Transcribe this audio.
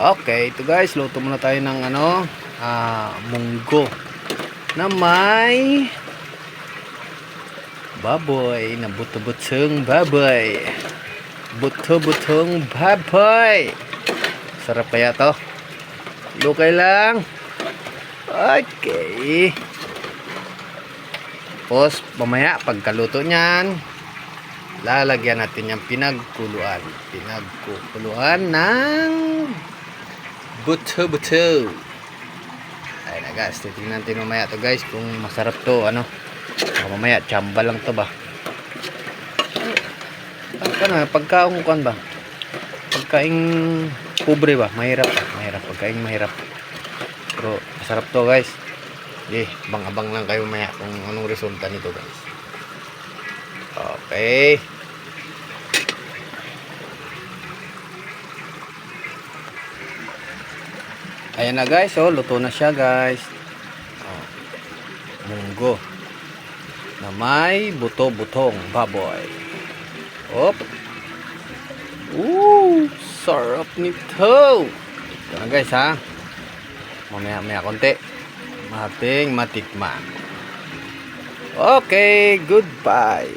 Okay, ito guys, luto muna tayo ng munggo na may baboy, na buto-butong baboy. Buto-butong baboy. Sarap kaya to. Lukay lang. Okay. Tapos, mamaya, pagkaluto niyan, lalagyan natin yung pinagkuluan. Pinagkuluan ng buto-buto. Ayun na guys, titignan natin mamaya to guys kung masarap to, mamaya, tsamba lang to ba. Pagkaungkuan ba? Pagkaing pobre ba? Mahirap. Pagkaing mahirap. Pero masarap to guys. Abang-abang lang kayo mamaya kung anong resulta nito guys. Okay. Ayan na guys, luto na siya guys. Munggo na may buto-butong baboy. Sarap nito. Ito na guys ha. Mamaya konti ating matikman. Okay, goodbye.